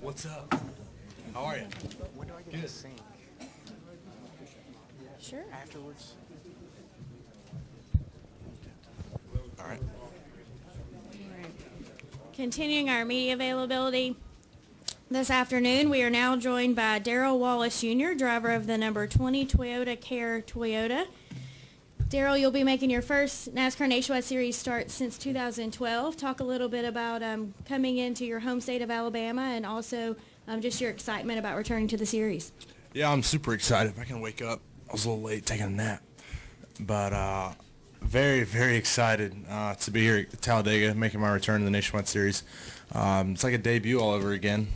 What's up? How are you? When do I get to sing? Sure. Afterwards? All right. Continuing our media availability this afternoon, we are now joined by Darrell Wallace Jr., driver of the number 20 Toyota Care Toyota. Darrell, you'll be making your first NASCAR Nationwide Series start since 2012. Talk a little bit about coming into your home state of Alabama and also just your excitement about returning to the series. Yeah, I'm super excited. If I can wake up, I was a little late taking a nap, but very, very excited to be here at Talladega, making my return to the Nationwide Series. It's like a debut all over again.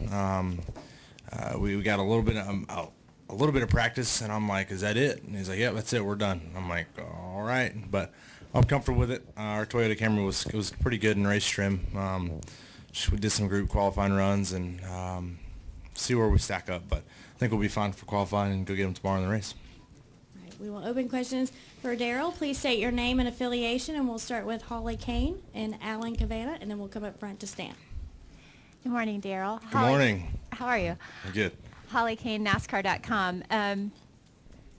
We got a little bit of practice, and I'm like, "Is that it?" And he's like, "Yeah, that's it. We're done." I'm like, "All right," but I'm comfortable with it. Our Toyota Camry was pretty good in race trim. We did some group qualifying runs and see where we stack up, but I think we'll be fine for qualifying and go get them tomorrow in the race. All right, we will open questions for Darrell. Please state your name and affiliation, and we'll start with Holly Kane and Alan Cavana, and then we'll come up front to Stan. Good morning, Darrell. Good morning. How are you? I'm good. Holly Kane, NASCAR.com.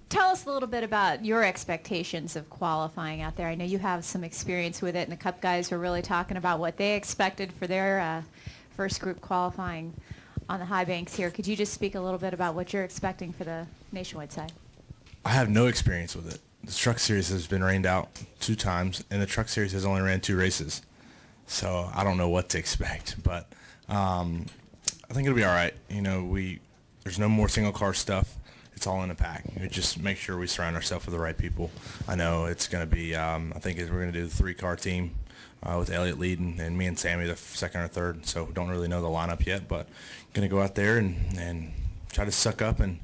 Tell us a little bit about your expectations of qualifying out there. I know you have some experience with it, and the Cup guys were really talking about what they expected for their first group qualifying on the high banks here. Could you just speak a little bit about what you're expecting for the Nationwide side? I have no experience with it. The Truck Series has been rained out 2 times, and the Truck Series has only ran 2 races. So I don't know what to expect, but I think it'll be all right. You know, there's no more single car stuff. It's all in a pack. We just make sure we surround ourselves with the right people. I know it's going to be, I think we're going to do the 3-car team with Elliott leading and me and Sammy the second or third. So we don't really know the lineup yet, but going to go out there and try to suck up and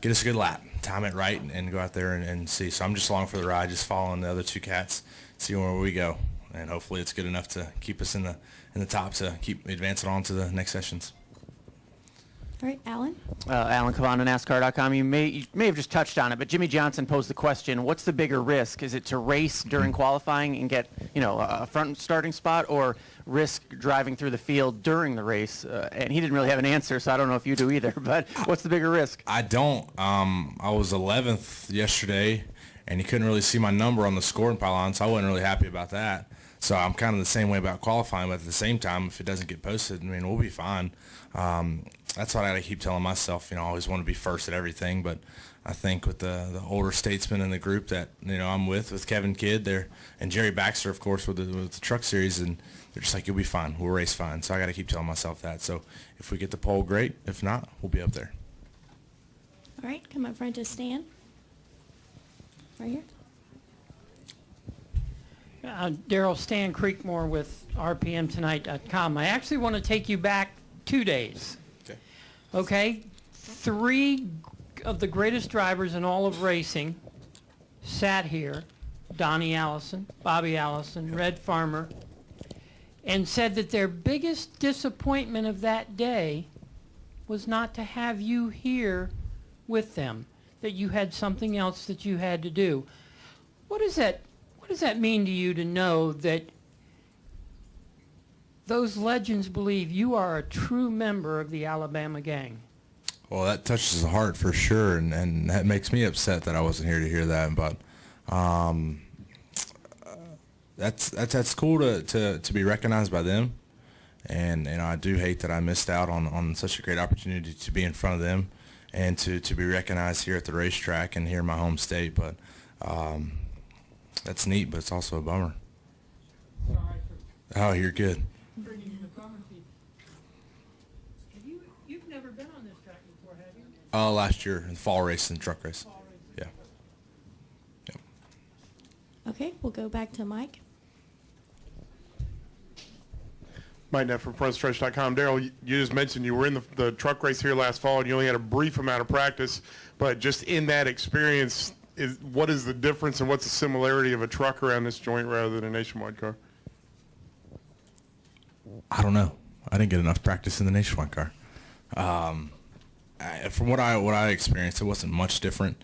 get us a good lap, time it right, and go out there and see. So I'm just along for the ride, just following the other 2 cats, see where we go. And hopefully it's good enough to keep us in the top to keep advancing on to the next sessions. All right, Alan. Alan Cavana, NASCAR.com. You may have just touched on it, but Jimmy Johnson posed the question: what's the bigger risk? Is it to race during qualifying and get a front starting spot, or risk driving through the field during the race? And he didn't really have an answer, so I don't know if you do either. But what's the bigger risk? I don't. I was 11th yesterday, and you couldn't really see my number on the scoring pylon, so I wasn't really happy about that. So I'm kind of the same way about qualifying, but at the same time, if it doesn't get posted, I mean, we'll be fine. That's what I gotta keep telling myself. I always want to be first at everything, but I think with the older statesmen in the group that I'm with Kevin Kidd there, and Jerry Baxter, of course, with the Truck Series, and they're just like, you'll be fine. We'll race fine. So I gotta keep telling myself that. So if we get the pole, great. If not, we'll be up there. All right, come up front to Stan. Right here. Darrell, Stan Creekmore with RPMTonight.com. I actually want to take you back 2 days. Okay? 3 of the greatest drivers in all of racing sat here, Donnie Allison, Bobby Allison, Red Farmer, and said that their biggest disappointment of that day was not to have you here with them, that you had something else that you had to do. What does that mean to you to know that those legends believe you are a true member of the Alabama gang? Well, that touches the heart for sure, and that makes me upset that I wasn't here to hear that. But that's cool to be recognized by them, and I do hate that I missed out on such a great opportunity to be in front of them and to be recognized here at the racetrack and here in my home state. But that's neat, but it's also a bummer. Oh, you're good. You've never been on this track before, have you? Last year in the fall race and truck race. Yeah. Yep. Okay, we'll go back to Mike. Mike Neff from FrontStretch.com. Darrell, you just mentioned you were in the truck race here last fall, and you only had a brief amount of practice, but just in that experience, what is the difference and what's the similarity of a truck around this joint rather than a Nationwide car? I don't know. I didn't get enough practice in the Nationwide car. From what I experienced, it wasn't much different.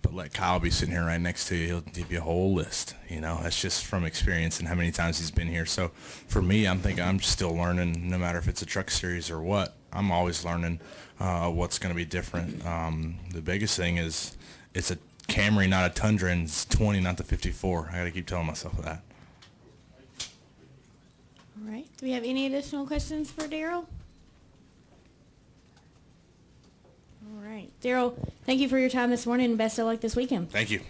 But let Kyle be sitting here right next to you. He'll give you a whole list. You know, that's just from experience and how many times he's been here. So for me, I'm thinking I'm still learning, no matter if it's a truck series or what. I'm always learning what's going to be different. The biggest thing is it's a Camry, not a Tundra, and it's 20, not the 54. I got to keep telling myself that. All right. Do we have any additional questions for Darrell? All right. Darrell, thank you for your time this morning and best of luck this weekend. Thank you.